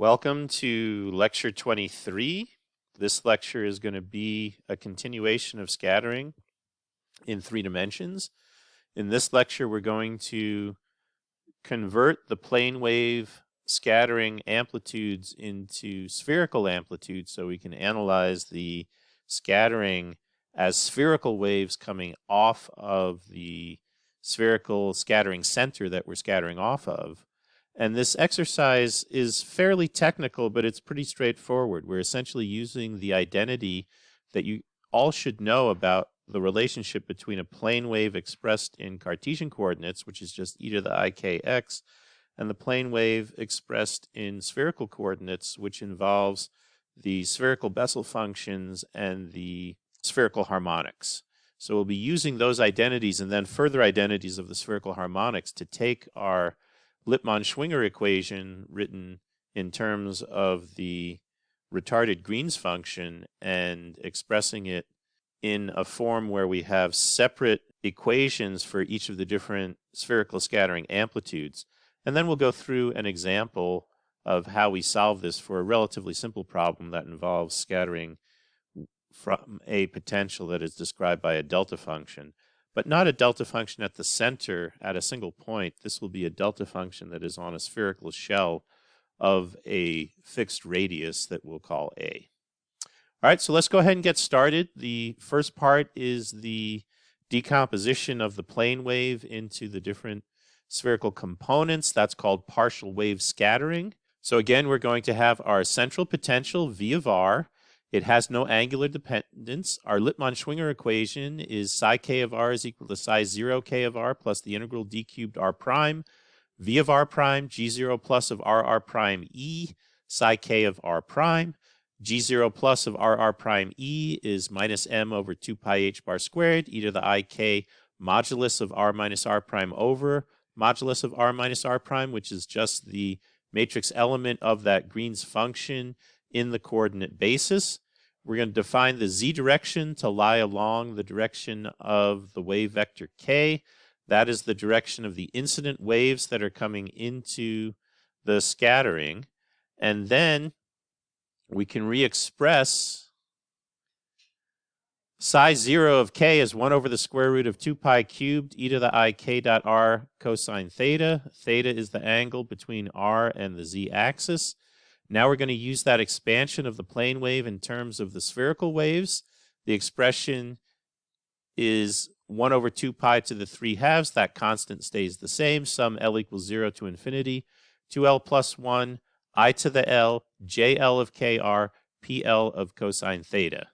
Welcome to Lecture 23. This lecture is going to be a continuation of scattering in 3 dimensions. In this lecture, we're going to convert the plane wave scattering amplitudes into spherical amplitudes so we can analyze the scattering as spherical waves coming off of the spherical scattering center that we're scattering off of. And this exercise is fairly technical, but it's pretty straightforward. We're essentially using the identity that you all should know about the relationship between a plane wave expressed in Cartesian coordinates, which is just e to the ikx, and the plane wave expressed in spherical coordinates, which involves the spherical Bessel functions and the spherical harmonics. So we'll be using those identities and then further identities of the spherical harmonics to take our Lippmann-Schwinger equation written in terms of the retarded Green's function and expressing it in a form where we have separate equations for each of the different spherical scattering amplitudes. And then we'll go through an example of how we solve this for a relatively simple problem that involves scattering from a potential that is described by a delta function. But not a delta function at the center at a single point. This will be a delta function that is on a spherical shell of a fixed radius that we'll call A. All right, so let's go ahead and get started. The first part is the decomposition of the plane wave into the different spherical components. That's called partial wave scattering. So again, we're going to have our central potential V of R. It has no angular dependence. Our Lippmann-Schwinger equation is psi k of r is equal to psi 0 k of r plus the integral d cubed r prime, v of r prime, g0 plus of r prime e, psi k of r prime. G0 plus of r prime e is minus m over 2 pi h bar squared, e to the ik modulus of r minus r prime over modulus of r minus r prime, which is just the matrix element of that Green's function in the coordinate basis. We're going to define the z direction to lie along the direction of the wave vector k. That is the direction of the incident waves that are coming into the scattering. And then we can re-express psi 0 of k as 1 over the square root of 2 pi cubed e to the ik dot r cosine theta. Theta is the angle between r and the z-axis. Now we're going to use that expansion of the plane wave in terms of the spherical waves. The expression is 1 over 2 pi to the 3 halves. That constant stays the same. Sum L equals 0 to infinity. 2L plus 1, I to the L, JL of KR, PL of cosine theta.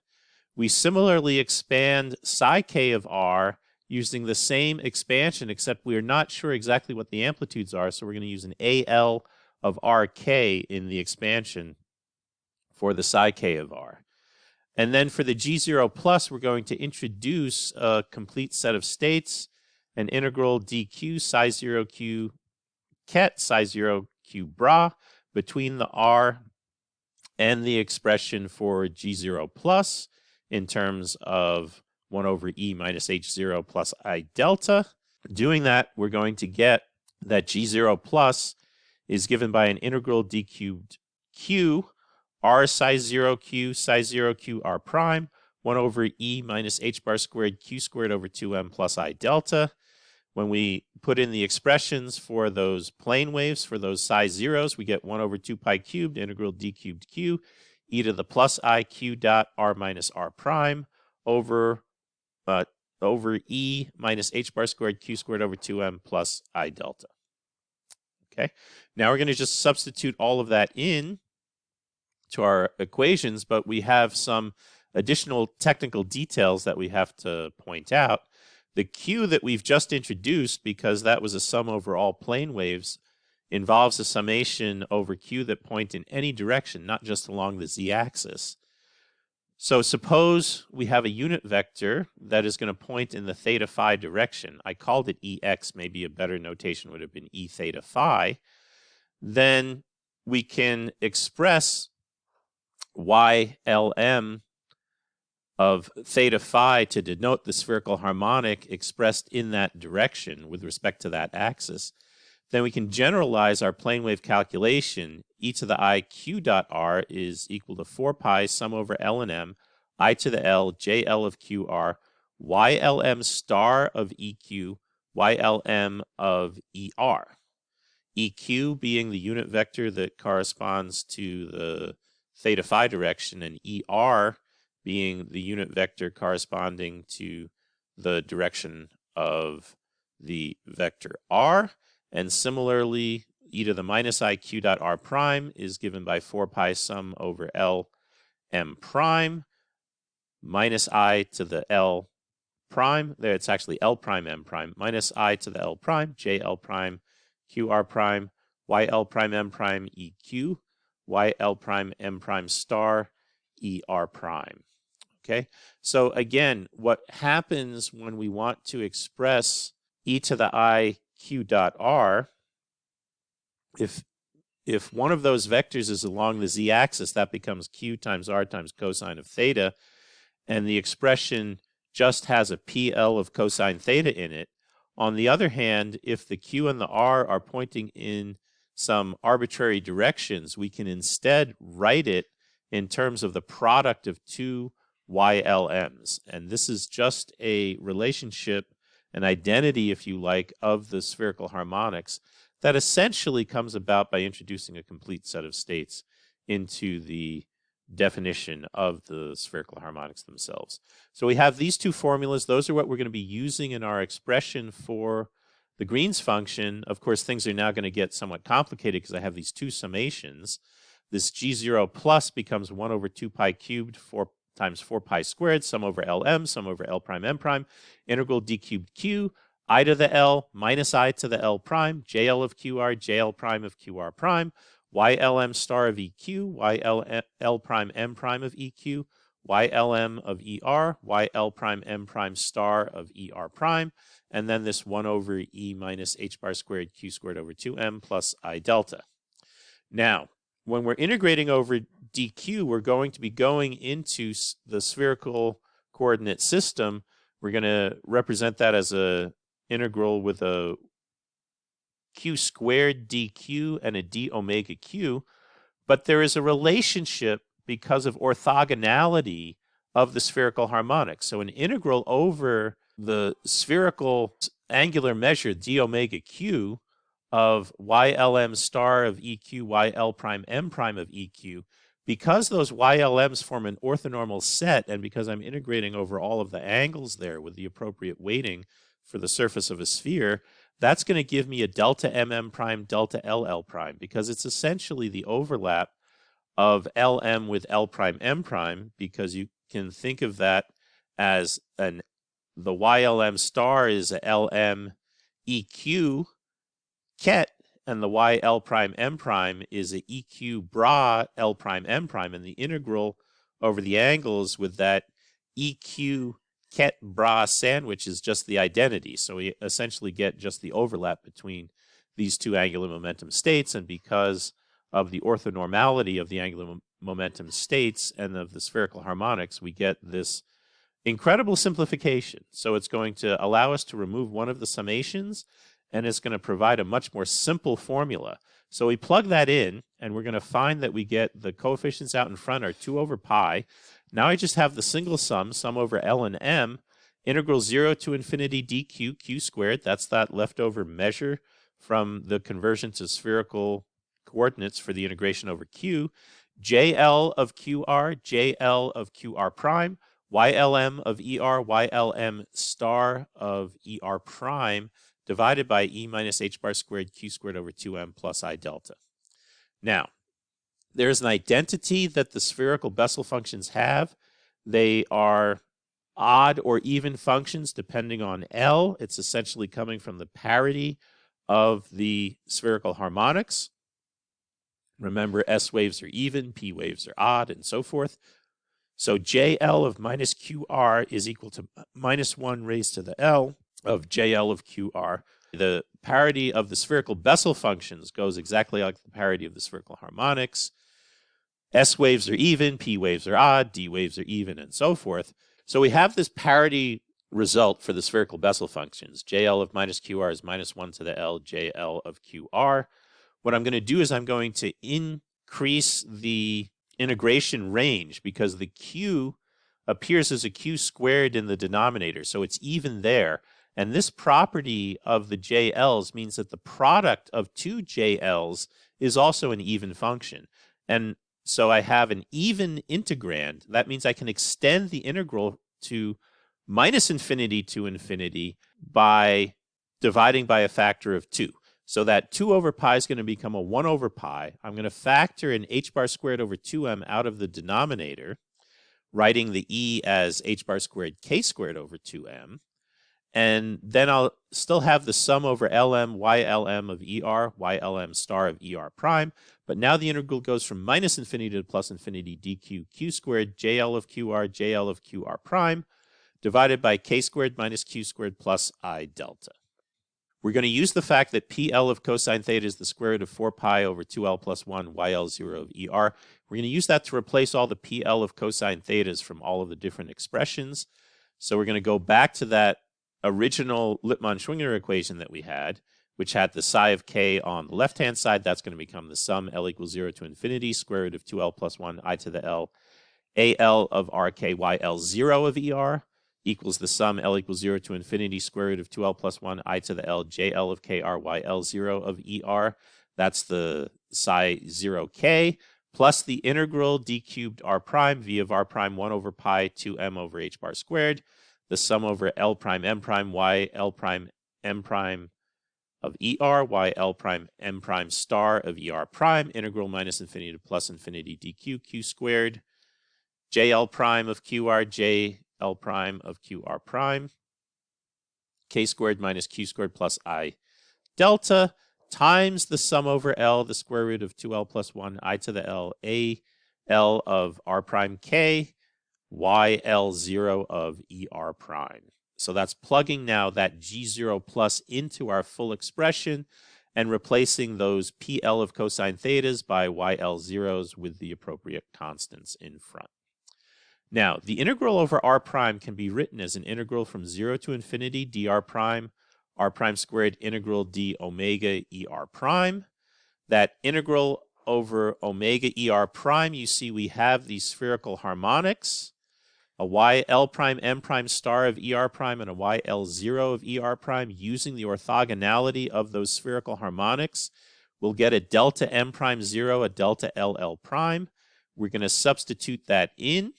We similarly expand psi k of r using the same expansion, except we are not sure exactly what the amplitudes are, so we're going to use an AL of rk in the expansion for the psi k of r. And then for the G0 plus, we're going to introduce a complete set of states, an integral dq psi 0 q ket psi 0 q bra between the r and the expression for G0 plus in terms of 1 over e minus h0 plus I delta. Doing that, we're going to get that G0 plus is given by an integral d cubed q r psi 0 q r prime 1 over e minus h bar squared q squared over 2m plus I delta. When we put in the expressions for those plane waves for those psi zeros, we get 1 over 2 pi cubed integral d cubed q e to the plus I q dot r minus r prime over e minus h bar squared q squared over 2m plus I delta. Okay, now we're going to just substitute all of that in to our equations, but we have some additional technical details that we have to point out. The q that we've just introduced, because that was a sum over all plane waves, involves a summation over q that point in any direction, not just along the z-axis. So suppose we have a unit vector that is going to point in the theta phi direction. I called it Ex, maybe a better notation would have been E theta phi. Then we can express YLM of theta phi to denote the spherical harmonic expressed in that direction with respect to that axis. then we can generalize our plane wave calculation. E to the I q dot r is equal to 4 pi sum over L and M, I to the L, JL of QR, YLM star of EQ, YLM of ER. EQ being the unit vector that corresponds to the theta phi direction, and ER being the unit vector corresponding to the direction of the vector R. And similarly, e to the minus IQ dot R prime is given by 4 pi sum over L M prime minus I to the L prime. There it's actually L prime M prime minus I to the L prime, JL prime, QR prime, YL prime M prime EQ, YL prime M prime star ER prime. Okay, so again, what happens when we want to express e to the I q dot r, if one of those vectors is along the z-axis, that becomes q times r times cosine of theta, and the expression just has a PL of cosine theta in it. On the other hand, if the q and the r are pointing in some arbitrary directions, we can instead write it in terms of the product of two YLMs. And this is just a relationship, an identity, if you like, of the spherical harmonics that essentially comes about by introducing a complete set of states into the definition of the spherical harmonics themselves. So we have these two formulas. Those are what we're going to be using in our expression for the Green's function. Of course, things are now going to get somewhat complicated because I have these two summations. This G0 plus becomes 1 over 2 pi cubed, 4 times 4 pi squared, sum over LM, sum over L prime M prime, integral d cubed q, I to the L minus I to the L prime, JL of QR, JL prime of QR prime, YLM star of EQ, YL prime M prime of EQ, YLM of ER, YL prime M prime star of ER prime, and then this 1 over E minus H bar squared Q squared over 2M plus I delta. Now, when we're integrating over dq, we're going to be going into the spherical coordinate system. We're going to represent that as a integral with a q squared dq and a d omega q, but there is a relationship because of orthogonality of the spherical harmonics. So an integral over the spherical angular measure d omega q of YLM star of EQ, YL prime M prime of EQ, because those YLMs form an orthonormal set, and because I'm integrating over all of the angles there with the appropriate weighting for the surface of a sphere, that's going to give me a delta MM prime, delta LL prime, because it's essentially the overlap of LM with L prime M prime, because you can think of that as the YLM star is a LM EQ ket, and the YL prime M prime is a EQ bra L prime M prime, and the integral over the angles with that EQ ket bra sandwich is just the identity. So we essentially get just the overlap between these two angular momentum states, and because of the orthonormality of the angular momentum states and of the spherical harmonics, we get this incredible simplification. So it's going to allow us to remove one of the summations, and it's going to provide a much more simple formula. So we plug that in, and we're going to find that we get the coefficients out in front are 2 over pi. Now I just have the single sum over L and M, integral 0 to infinity dq, q squared. That's that leftover measure from the conversion to spherical coordinates for the integration over q. JL of QR, JL of QR prime, YLM of ER, YLM star of ER prime, divided by E minus H bar squared Q squared over 2M plus I delta. Now, there's an identity that the spherical Bessel functions have. They are odd or even functions depending on L. It's essentially coming from the parity of the spherical harmonics. Remember, S waves are even, P waves are odd, and so forth. So JL of minus QR is equal to minus 1 raised to the L of JL of QR. The parity of the spherical Bessel functions goes exactly like the parity of the spherical harmonics. S waves are even, P waves are odd, D waves are even, and so forth. So we have this parity result for the spherical Bessel functions. JL of minus QR is minus 1 to the L, JL of QR. What I'm going to do is I'm going to increase the integration range because the Q appears as a Q squared in the denominator, so it's even there. And this property of the JLs means that the product of two JLs is also an even function. And so I have an even integrand. That means I can extend the integral to minus infinity to infinity by dividing by a factor of 2. So that 2 over pi is going to become a 1 over pi. I'm going to factor in h bar squared over 2m out of the denominator, writing the e as h bar squared k squared over 2m. And then I'll still have the sum over lm ylm of er, ylm star of er prime. But now the integral goes from minus infinity to plus infinity dq q squared jl of qr jl of qr prime divided by k squared minus q squared plus I delta. We're going to use the fact that PL of cosine theta is the square root of 4 pi over 2L plus 1 YL0 of ER. We're going to use that to replace all the PL of cosine thetas from all of the different expressions. So we're going to go back to that original Lippmann-Schwinger equation that we had, which had the psi of k on the left-hand side. That's going to become the sum L equals 0 to infinity, square root of 2L plus 1 I to the L, AL of RK YL0 of ER, equals the sum L equals 0 to infinity square root of 2L plus 1 I to the L JL of KR YL0 of ER. That's the psi 0k plus the integral d cubed R prime V of R prime 1 over pi 2m over h bar squared. The sum over L prime M prime Y L prime M prime of ER Y L prime M prime star of ER prime integral minus infinity to plus infinity dq q squared JL prime of QR JL prime of QR prime, k squared minus q squared plus I delta times the sum over L, the square root of 2L plus 1 I to the L, A L of R prime K, YL0 of ER prime. So that's plugging now that G0 plus into our full expression and replacing those PL of cosine thetas by YL0s with the appropriate constants in front. Now, the integral over r prime can be written as an integral from 0 to infinity dr prime, r prime squared integral d omega er prime. That integral over omega er prime, you see we have these spherical harmonics, a yl prime m prime star of er prime and a yl0 of er prime. Using the orthogonality of those spherical harmonics, we'll get a delta m prime 0, a delta ll prime. We're going to substitute that in.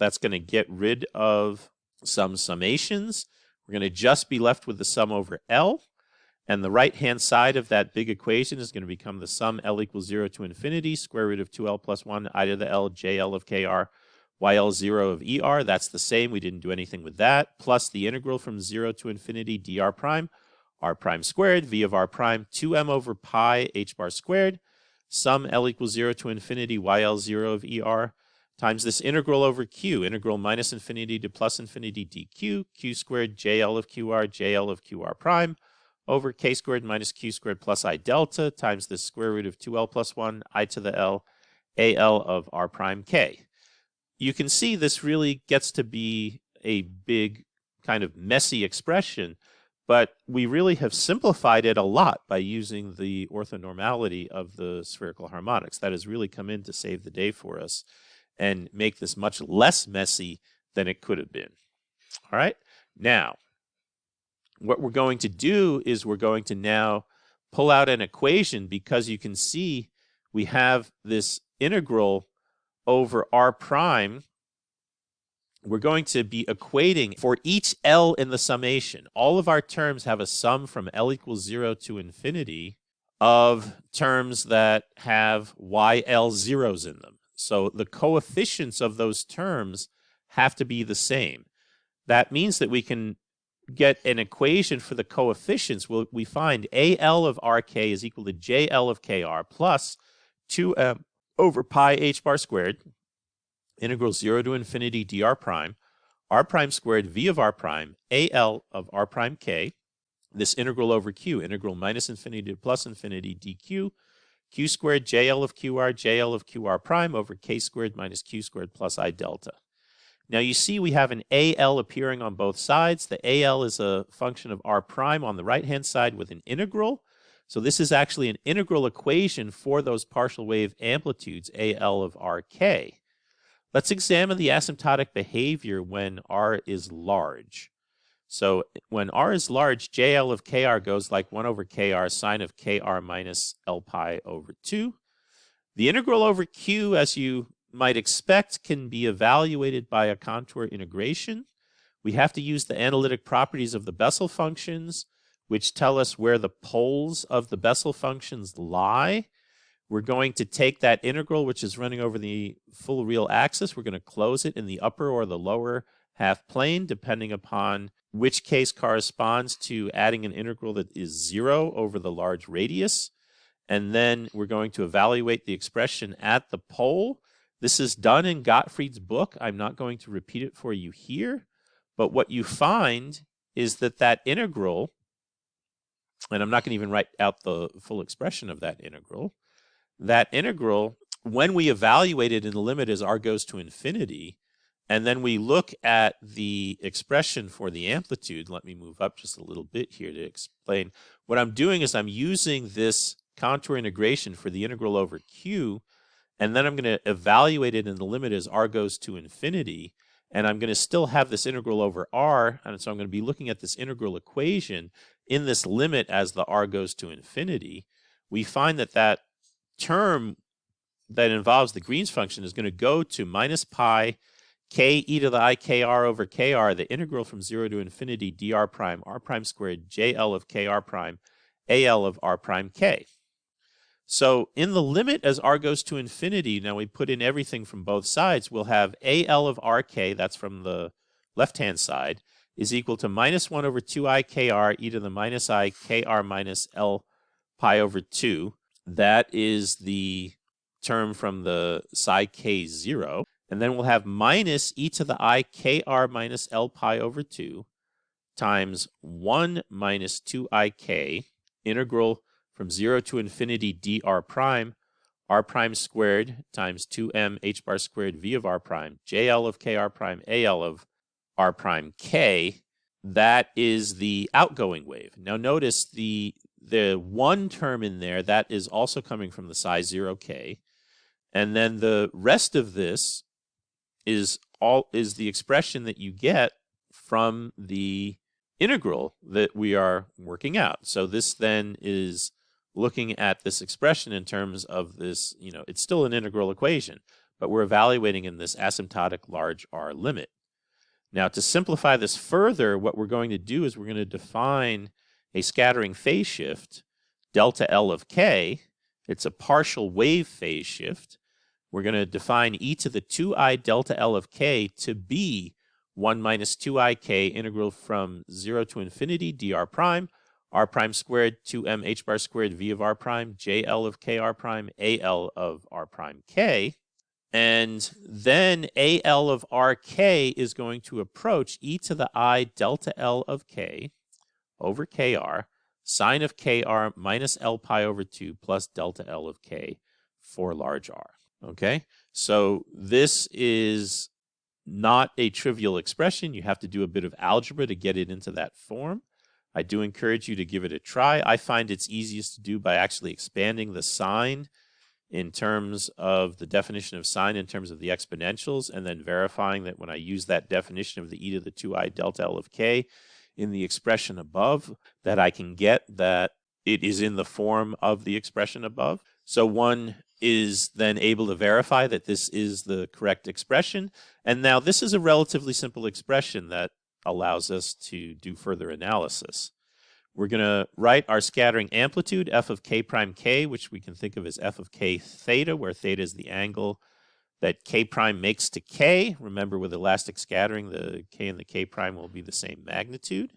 That's going to get rid of some summations. We're going to just be left with the sum over L. And the right-hand side of that big equation is going to become the sum L equals 0 to infinity, square root of 2L plus 1 I to the L, JL of KR, YL0 of ER. That's the same. We didn't do anything with that. Plus the integral from 0 to infinity dr prime, R prime squared, V of R prime, 2m over pi h bar squared, sum L equals 0 to infinity YL0 of ER, times this integral over q, integral minus infinity to plus infinity dq, q squared JL of QR, JL of QR prime, over k squared minus q squared plus I delta, times the square root of 2L plus 1, I to the L, AL of R prime k. You can see this really gets to be a big kind of messy expression, but we really have simplified it a lot by using the orthonormality of the spherical harmonics. That has really come in to save the day for us and make this much less messy than it could have been. All right, now what we're going to do is we're going to now pull out an equation, because you can see we have this integral over r prime. We're going to be equating for each L in the summation. All of our terms have a sum from L equals 0 to infinity of terms that have YL zeros in them. So the coefficients of those terms have to be the same. That means that we can get an equation for the coefficients. We find AL of RK is equal to JL of KR plus 2m over pi h bar squared, integral 0 to infinity dr prime, r prime squared V of R prime, AL of R prime K, this integral over q, integral minus infinity to plus infinity dq, q squared JL of QR, JL of QR prime over k squared minus q squared plus I delta. Now you see we have an AL appearing on both sides. The AL is a function of r prime on the right-hand side with an integral. So this is actually an integral equation for those partial wave amplitudes, AL of RK. Let's examine the asymptotic behavior when R is large. So when R is large, JL of KR goes like 1 over KR sine of KR minus L pi over 2. The integral over Q, as you might expect, can be evaluated by a contour integration. We have to use the analytic properties of the Bessel functions, which tell us where the poles of the Bessel functions lie. We're going to take that integral, which is running over the full real axis. We're going to close it in the upper or the lower half plane, depending upon which case corresponds to adding an integral that is 0 over the large radius. And then we're going to evaluate the expression at the pole. This is done in Gottfried's book. I'm not going to repeat it for you here. But what you find is that that integral, and I'm not going to even write out the full expression of that integral, when we evaluate it in the limit as r goes to infinity, and then we look at the expression for the amplitude, let me move up just a little bit here to explain. What I'm doing is I'm using this contour integration for the integral over Q, and then I'm going to evaluate it in the limit as r goes to infinity, and I'm going to still have this integral over r, and so I'm going to be looking at this integral equation in this limit as the r goes to infinity. We find that that term that involves the Green's function is going to go to minus pi k e to the I kr over kr, the integral from 0 to infinity dr prime r prime squared jl of kr prime al of r prime k. So in the limit as r goes to infinity, now we put in everything from both sides, we'll have al of rk, that's from the left-hand side, is equal to minus 1 over 2I kr e to the minus I kr minus L pi over 2. That is the term from the psi k0. And then we'll have minus e to the I kr minus L pi over 2 times 1 minus 2ik integral from 0 to infinity dr prime r prime squared times 2m h bar squared v of r prime jl of kr prime al of r prime k. That is the outgoing wave. Now notice the one term in there, that is also coming from the psi 0k. And then the rest of this is the expression that you get from the integral that we are working out. So this then is looking at this expression in terms of this, it's still an integral equation, but we're evaluating in this asymptotic large R limit. Now to simplify this further, what we're going to do is we're going to define a scattering phase shift, delta L of k. It's a partial wave phase shift. We're going to define e to the 2I delta L of k to be 1 minus 2ik integral from 0 to infinity dr prime, r prime squared 2m h bar squared v of r prime, jl of kr prime, al of r prime k. And then al of rk is going to approach e to the I delta L of k over kr, sine of kr minus L pi over 2 plus delta L of k for large R. Okay, so this is not a trivial expression. You have to do a bit of algebra to get it into that form. I do encourage you to give it a try. I find it's easiest to do by actually expanding the sign in terms of the definition of sine in terms of the exponentials, and then verifying that when I use that definition of the e to the 2I delta L of k in the expression above, that I can get that it is in the form of the expression above. So one is then able to verify that this is the correct expression. And now this is a relatively simple expression that allows us to do further analysis. We're going to write our scattering amplitude, f of k prime k, which we can think of as f of k theta, where theta is the angle that k prime makes to k. Remember, with elastic scattering, the k and the k prime will be the same magnitude.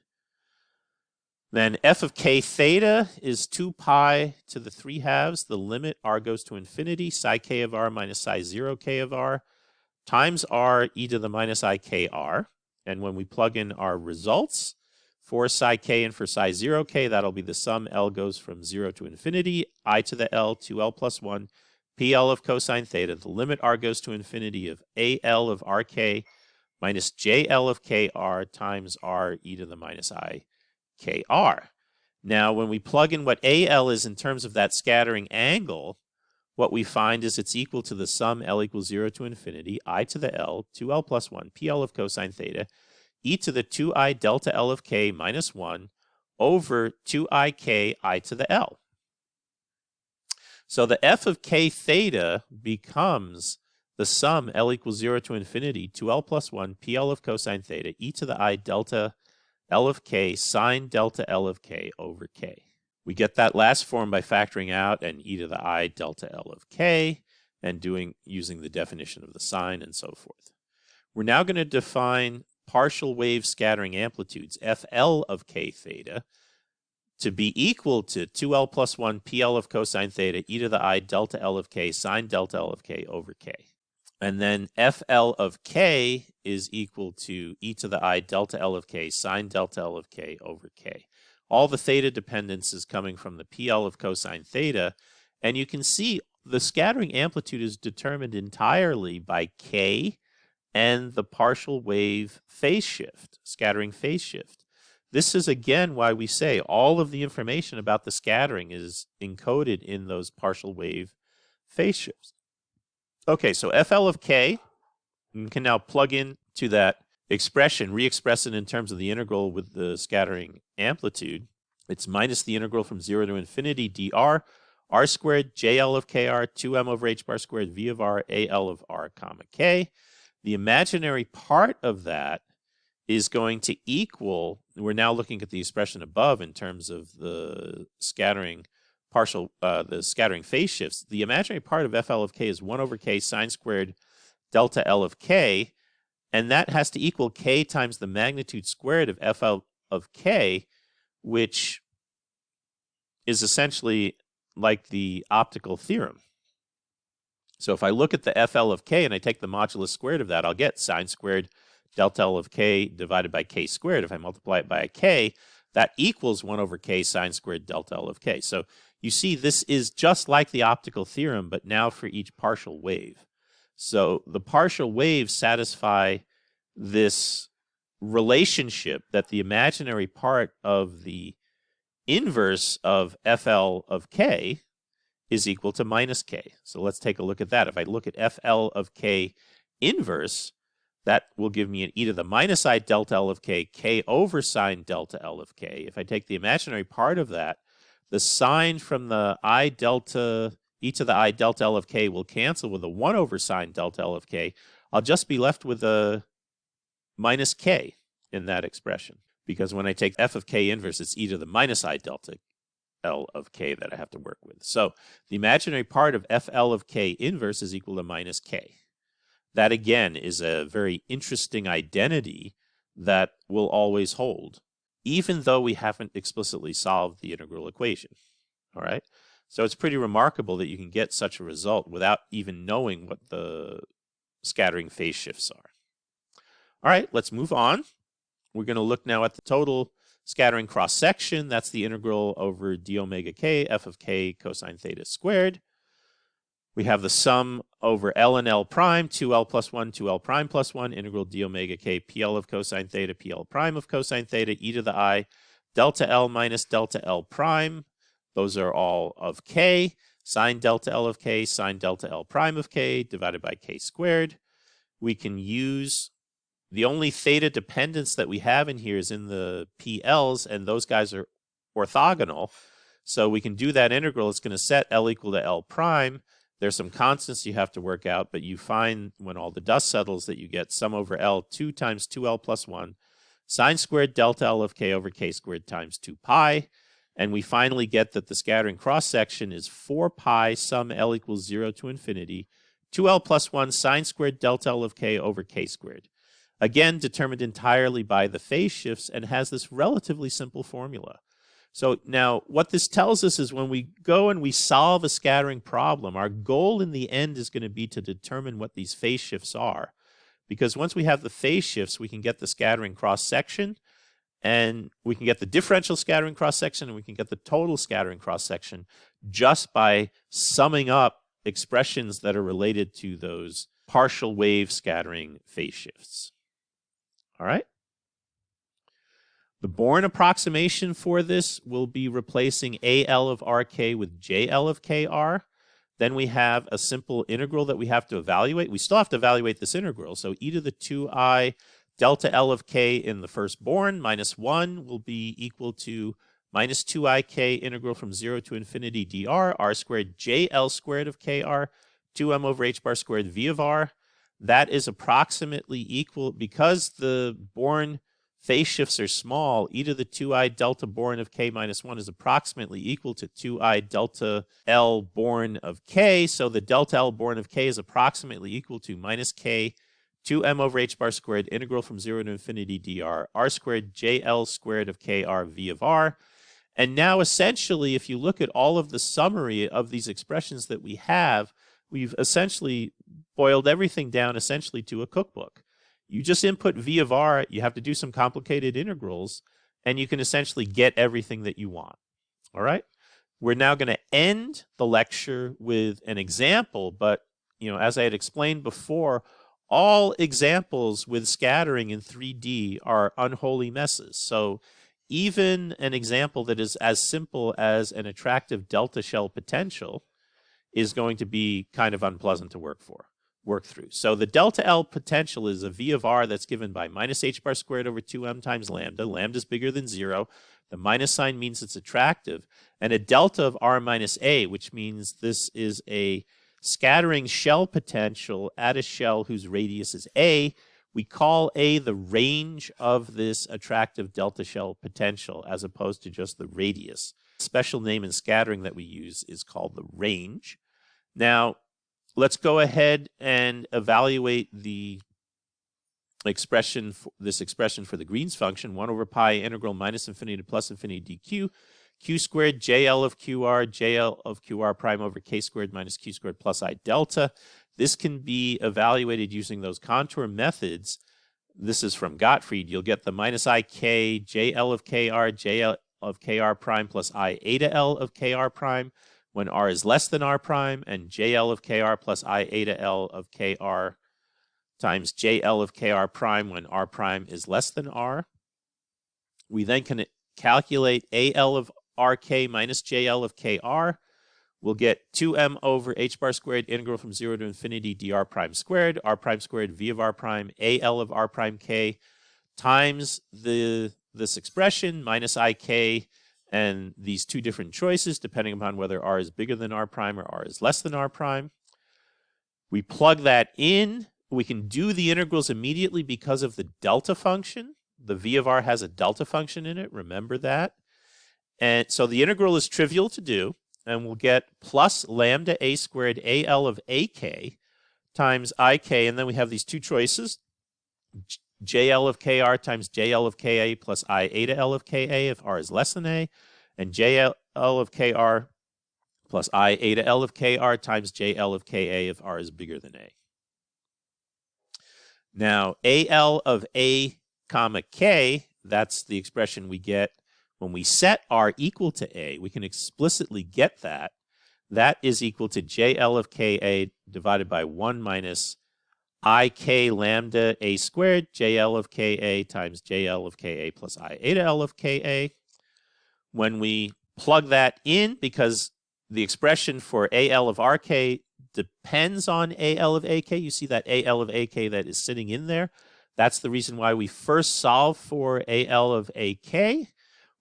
Then f of k theta is 2 pi to the 3/2, the limit r goes to infinity, psi k of r minus psi 0k of r, times r e to the minus I kr. And when we plug in our results for psi k and for psi 0k, that'll be the sum. L goes from 0 to infinity, I to the L, 2L plus 1, PL of cosine theta. The limit r goes to infinity of AL of RK minus JL of KR times R e to the minus I KR. Now, when we plug in what AL is in terms of that scattering angle, what we find is it's equal to the sum L equals 0 to infinity, I to the L, 2L plus 1, PL of cosine theta, e to the 2I delta L of K minus 1 over 2IK I to the L. So the F of K theta becomes the sum L equals 0 to infinity, 2L plus 1, PL of cosine theta, e to the I delta L of K sine delta L of K over K. We get that last form by factoring out an e to the I delta L of K and using the definition of the sine and so forth. We're now going to define partial wave scattering amplitudes, FL of K theta, to be equal to 2L plus 1 PL of cosine theta e to the I delta L of K sine delta L of K over K. And then FL of K is equal to e to the I delta L of K sine delta L of K over K. All the theta dependence is coming from the PL of cosine theta. And you can see the scattering amplitude is determined entirely by K and the partial wave phase shift, scattering phase shift. This is again why we say all of the information about the scattering is encoded in those partial wave phase shifts. Okay, so FL of K, you can now plug in to that expression, re-express it in terms of the integral with the scattering amplitude. It's minus the integral from 0 to infinity dr, r squared, JL of KR, 2m over h bar squared, v of r, AL of r, comma k. The imaginary part of that is going to equal, we're now looking at the expression above in terms of the scattering the scattering phase shifts. The imaginary part of FL of K is 1 over K sine squared delta L of K, and that has to equal K times the magnitude squared of FL of K, which is essentially like the optical theorem. So if I look at the FL of K and I take the modulus squared of that, I'll get sine squared delta L of K divided by K squared. If I multiply it by a K, that equals 1 over K sine squared delta L of K. So you see this is just like the optical theorem, but now for each partial wave. So the partial waves satisfy this relationship that the imaginary part of the inverse of FL of K is equal to minus K. So let's take a look at that. If I look at FL of K inverse, that will give me an e to the minus I delta L of K, K over sine delta L of K. If I take the imaginary part of that, the sine from the I delta, e to the I delta L of K will cancel with a 1 over sine delta L of K. I'll just be left with a minus K in that expression. Because when I take F of K inverse, it's e to the minus I delta L of K that I have to work with. So the imaginary part of FL of K inverse is equal to minus K. That again is a very interesting identity that will always hold, even though we haven't explicitly solved the integral equation. All right? So it's pretty remarkable that you can get such a result without even knowing what the scattering phase shifts are. All right, let's move on. We're going to look now at the total scattering cross-section. That's the integral over d omega k, f of k cosine theta squared. We have the sum over L and L prime, 2L plus 1, 2L prime plus 1, integral d omega k, PL of cosine theta, PL prime of cosine theta, e to the I, delta L minus delta L prime. Those are all of k, sine delta L of k, sine delta L prime of k, divided by k squared. We can use the only theta dependence that we have in here is in the PLs, and those guys are orthogonal. So we can do that integral. It's going to set L equal to L prime. There's some constants you have to work out, but you find when all the dust settles that you get sum over L 2 times 2L plus 1, sine squared delta L of k over k squared times 2 pi. And we finally get that the scattering cross-section is 4 pi sum L equals 0 to infinity, 2L plus 1 sine squared delta L of k over k squared. Again, determined entirely by the phase shifts and has this relatively simple formula. So now what this tells us is when we go and we solve a scattering problem, our goal in the end is going to be to determine what these phase shifts are. Because once we have the phase shifts, we can get the scattering cross-section, and we can get the differential scattering cross-section, and we can get the total scattering cross-section just by summing up expressions that are related to those partial wave scattering phase shifts. All right? The Born approximation for this will be replacing AL of RK with JL of KR. Then we have a simple integral that we have to evaluate. We still have to evaluate this integral. So e to the 2I delta L of K in the first Born minus 1 will be equal to minus 2ik integral from 0 to infinity dr, r squared JL squared of KR, 2m over h bar squared v of r. That is approximately equal, because the Born phase shifts are small, e to the 2I delta Born of k minus 1 is approximately equal to 2I delta L Born of k. So the delta L Born of k is approximately equal to minus k 2m over h bar squared integral from 0 to infinity dr, r squared JL squared of kr v of r. And now essentially, if you look at all of the summary of these expressions that we have, we've essentially boiled everything down essentially to a cookbook. You just input v of r, you have to do some complicated integrals, and you can essentially get everything that you want. All right? We're now going to end the lecture with an example, but as I had explained before, all examples with scattering in 3D are unholy messes. So even an example that is as simple as an attractive delta shell potential is going to be kind of unpleasant to work through. So the delta L potential is a V of R that's given by minus h bar squared over 2m times lambda. Lambda is bigger than 0. The minus sign means it's attractive. And a delta of R minus A, which means this is a scattering shell potential at a shell whose radius is A. We call A the range of this attractive delta shell potential as opposed to just the radius. The special name in scattering that we use is called the range. Now, let's go ahead and evaluate the expression, this expression for the Green's function, 1 over pi integral minus infinity to plus infinity dq, q squared JL of QR, JL of QR prime over k squared minus q squared plus I delta. This can be evaluated using those contour methods. This is from Gottfried. You'll get the minus ik JL of KR, JL of KR prime plus I eta L of KR prime when R is less than R prime, and JL of KR plus I eta L of KR times JL of KR prime when R prime is less than R. We then can calculate AL of RK minus JL of KR. We'll get 2m over h bar squared integral from 0 to infinity dr prime squared, R prime squared v of R prime, AL of R prime k times this expression minus ik and these two different choices depending upon whether R is bigger than R prime or R is less than R prime. We plug that in. We can do the integrals immediately because of the delta function. The v of R has a delta function in it, remember that. And so the integral is trivial to do, and we'll get plus lambda a squared AL of AK times IK, and then we have these two choices, JL of KR times JL of KA plus I eta L of KA if R is less than A, and JL of KR plus I eta L of KR times JL of KA if R is bigger than A. Now, AL of A comma K, that's the expression we get when we set R equal to A. We can explicitly get that. That is equal to JL of KA divided by 1 minus IK lambda A squared, JL of KA times JL of KA plus I eta L of KA. When we plug that in, because the expression for AL of RK depends on AL of AK, you see that AL of AK that is sitting in there. That's the reason why we first solve for AL of AK.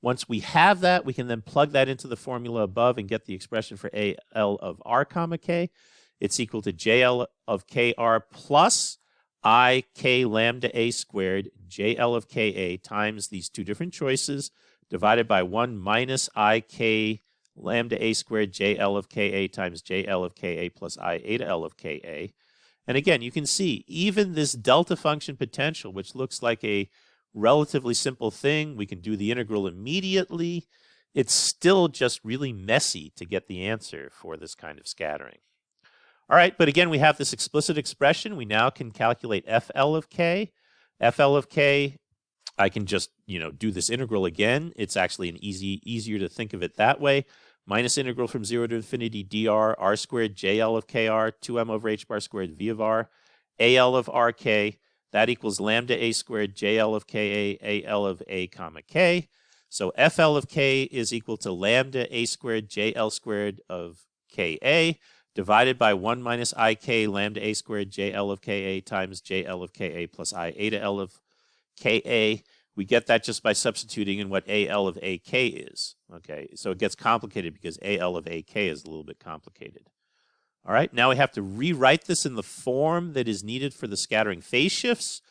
Once we have that, we can then plug that into the formula above and get the expression for AL of R comma K. It's equal to JL of KR plus IK lambda A squared JL of KA times these two different choices divided by 1 minus IK lambda A squared JL of KA times JL of KA plus I eta L of KA. And again, you can see even this delta function potential, which looks like a relatively simple thing, we can do the integral immediately. It's still just really messy to get the answer for this kind of scattering. All right, but again, we have this explicit expression. We now can calculate FL of K. FL of K, I can just, do this integral again. It's actually easier to think of it that way. Minus integral from 0 to infinity dr, R squared JL of KR, 2m over h bar squared V of R, AL of RK. That equals lambda a squared JL of Ka, AL of A comma K. So FL of K is equal to lambda a squared JL squared of Ka divided by 1 minus IK lambda a squared JL of Ka times JL of Ka plus I eta L of Ka. We get that just by substituting in what AL of AK is. Okay, so it gets complicated because AL of AK is a little bit complicated. All right, now we have to rewrite this in the form that is needed for the scattering phase shifts.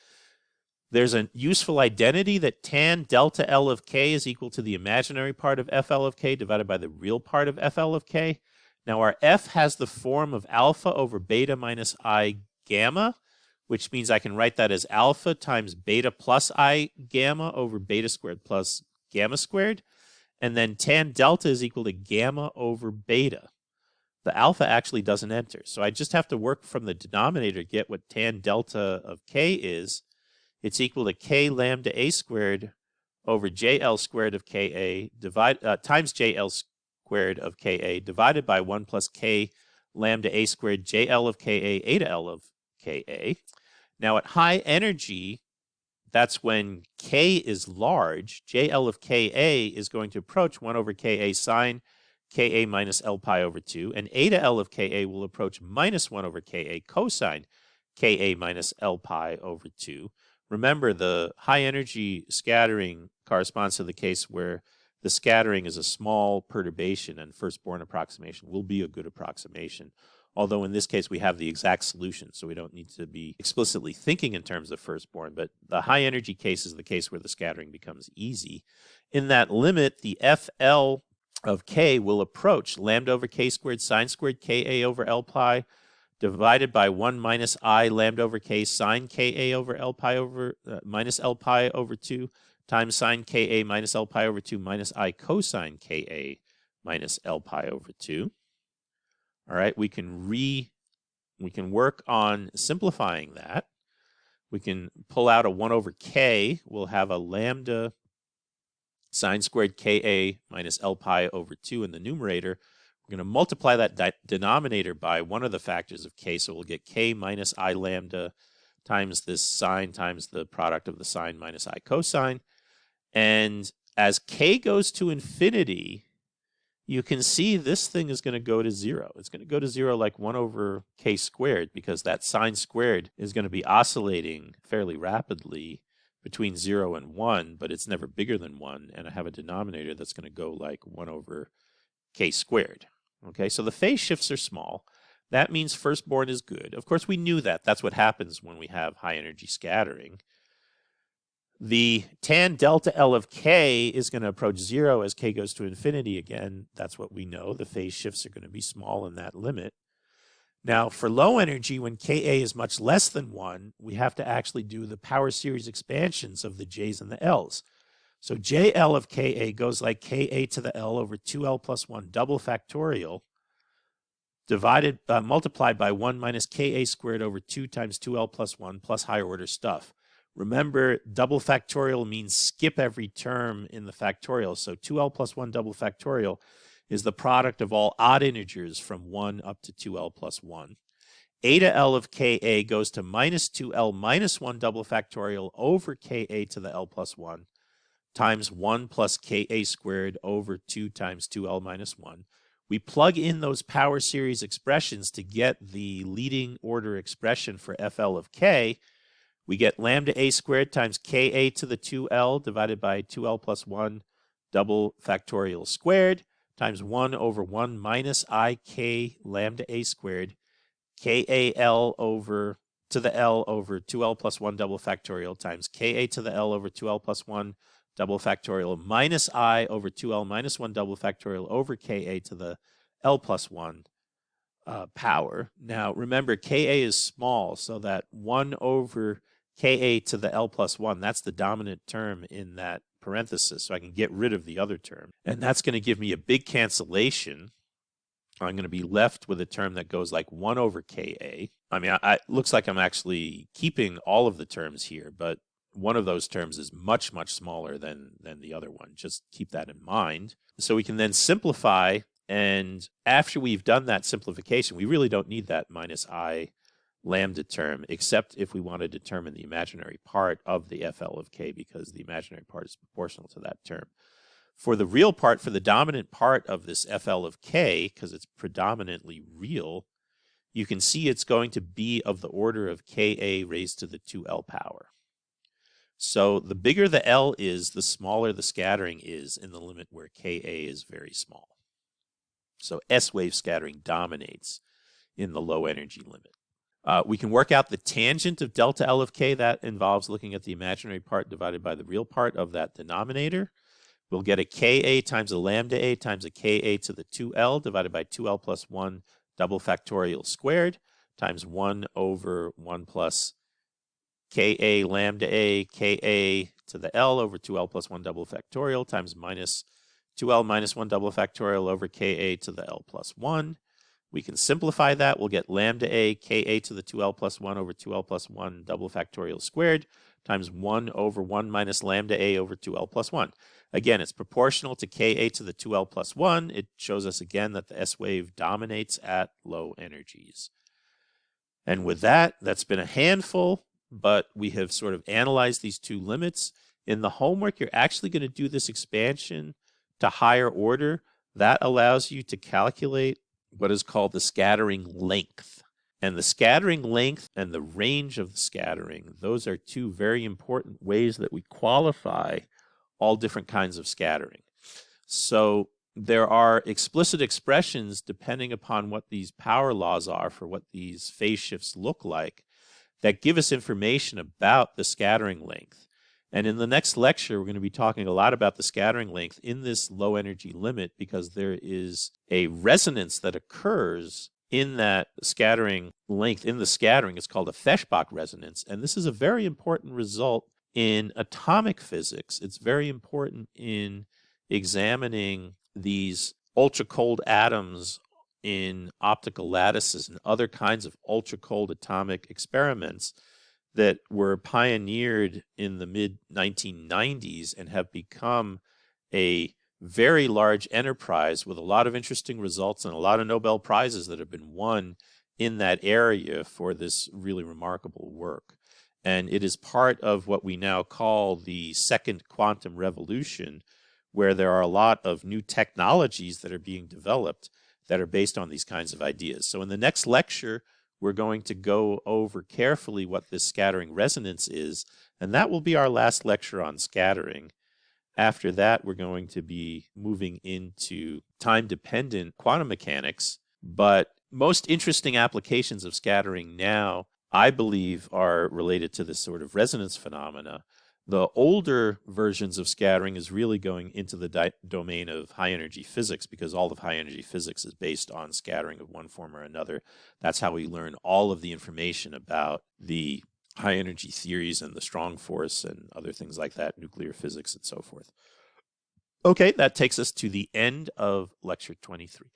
There's a useful identity that tan delta L of K is equal to the imaginary part of FL of K divided by the real part of FL of K. Now our F has the form of alpha over beta minus I gamma, which means I can write that as alpha times beta plus I gamma over beta squared plus gamma squared. And then tan delta is equal to gamma over beta. The alpha actually doesn't enter. So I just have to work from the denominator to get what tan delta of K is. It's equal to K lambda A squared over JL squared of KA times JL squared of KA divided by 1 plus K lambda A squared JL of KA eta L of KA. Now at high energy, that's when K is large, JL of KA is going to approach 1 over KA sine Ka minus L pi over 2, and eta L of Ka will approach minus 1 over Ka cosine Ka minus L pi over 2. Remember, the high energy scattering corresponds to the case where the scattering is a small perturbation, and firstborn approximation will be a good approximation. Although in this case we have the exact solution, so we don't need to be explicitly thinking in terms of firstborn, but the high energy case is the case where the scattering becomes easy. In that limit, the FL of K will approach lambda over K squared sine squared Ka over L pi divided by 1 minus I lambda over K sine Ka over L pi over minus L pi over 2 times sine Ka minus L pi over 2 minus I cosine Ka minus L pi over 2. All right, we can work on simplifying that. We can pull out a 1 over K. We'll have a lambda sine squared Ka minus L pi over 2 in the numerator. We're going to multiply that denominator by one of the factors of K, so we'll get K minus I lambda times this sine times the product of the sine minus I cosine. And as K goes to infinity, you can see this thing is going to go to 0. It's going to go to 0 like 1 over K squared, because that sine squared is going to be oscillating fairly rapidly between 0 and 1, but it's never bigger than 1, and I have a denominator that's going to go like 1 over K squared. Okay, so the phase shifts are small. That means firstborn is good. Of course, we knew that. That's what happens when we have high energy scattering. The tan delta L of K is going to approach 0 as K goes to infinity again. That's what we know. The phase shifts are going to be small in that limit. Now, for low energy, when Ka is much less than 1, we have to actually do the power series expansions of the J's and the L's. So JL of Ka goes like Ka to the L over 2L plus 1 double factorial multiplied by 1 minus Ka squared over 2 times 2L plus 1 plus higher order stuff. Remember, double factorial means skip every term in the factorial. So 2L plus 1 double factorial is the product of all odd integers from 1 up to 2L plus 1. Eta L of Ka goes to minus 2L minus 1 double factorial over Ka to the L plus 1 times 1 plus Ka squared over 2 times 2L minus 1. We plug in those power series expressions to get the leading order expression for FL of K. We get lambda A squared times Ka to the 2L divided by 2L plus 1 double factorial squared times 1 over 1 minus Ik lambda A squared Kal over to the L over 2L plus 1 double factorial times Ka to the L over 2L plus 1 double factorial minus I over 2L minus 1 double factorial over Ka to the L plus 1 power. Now, remember, Ka is small, so that 1 over Ka to the L plus 1, that's the dominant term in that parenthesis, so I can get rid of the other term. And that's going to give me a big cancellation. I'm going to be left with a term that goes like 1 over Ka. I mean, it looks like I'm actually keeping all of the terms here, but one of those terms is much, much smaller than the other one. Just keep that in mind. So we can then simplify, and after we've done that simplification, we really don't need that minus I lambda term, except if we want to determine the imaginary part of the FL of k, because the imaginary part is proportional to that term. For the real part, for the dominant part of this FL of k, because it's predominantly real, you can see it's going to be of the order of Ka raised to the 2L power. So the bigger the L is, the smaller the scattering is in the limit where Ka is very small. So S-wave scattering dominates in the low energy limit. We can work out the tangent of delta L of k. That involves looking at the imaginary part divided by the real part of that denominator. We'll get a Ka times a lambda a times a Ka to the 2L divided by 2L plus 1 double factorial squared times 1 over 1 plus Ka lambda a Ka to the L over 2L plus 1 double factorial times minus 2L minus 1 double factorial over Ka to the L plus 1. We can simplify that. We'll get lambda a Ka to the 2L plus 1 over 2L plus 1 double factorial squared times 1 over 1 minus lambda a over 2L plus 1. Again, it's proportional to Ka to the 2L plus 1. It shows us again that the S wave dominates at low energies. And with that, that's been a handful, but we have sort of analyzed these two limits. In the homework, you're actually going to do this expansion to higher order. That allows you to calculate what is called the scattering length. And the scattering length and the range of the scattering, those are two very important ways that we qualify all different kinds of scattering. So there are explicit expressions depending upon what these power laws are for what these phase shifts look like that give us information about the scattering length. And in the next lecture, we're going to be talking a lot about the scattering length in this low energy limit, because there is a resonance that occurs in that scattering length, in the scattering. It's called a Fetchbox resonance. And this is a very important result in atomic physics. It's very important in examining these ultra cold atoms in optical lattices and other kinds of ultra cold atomic experiments that were pioneered in the mid-1990s and have become a very large enterprise with a lot of interesting results and a lot of Nobel Prizes that have been won in that area for this really remarkable work. And it is part of what we now call the second quantum revolution, where there are a lot of new technologies that are being developed that are based on these kinds of ideas. So in the next lecture, we're going to go over carefully what this scattering resonance is, and that will be our last lecture on scattering. After that, we're going to be moving into time-dependent quantum mechanics, but most interesting applications of scattering now, I believe, are related to this sort of resonance phenomena. The older versions of scattering is really going into the domain of high-energy physics, because all of high-energy physics is based on scattering of one form or another. That's how we learn all of the information about the high-energy theories and the strong force and other things like that, nuclear physics and so forth. Okay, that takes us to the end of Lecture 23.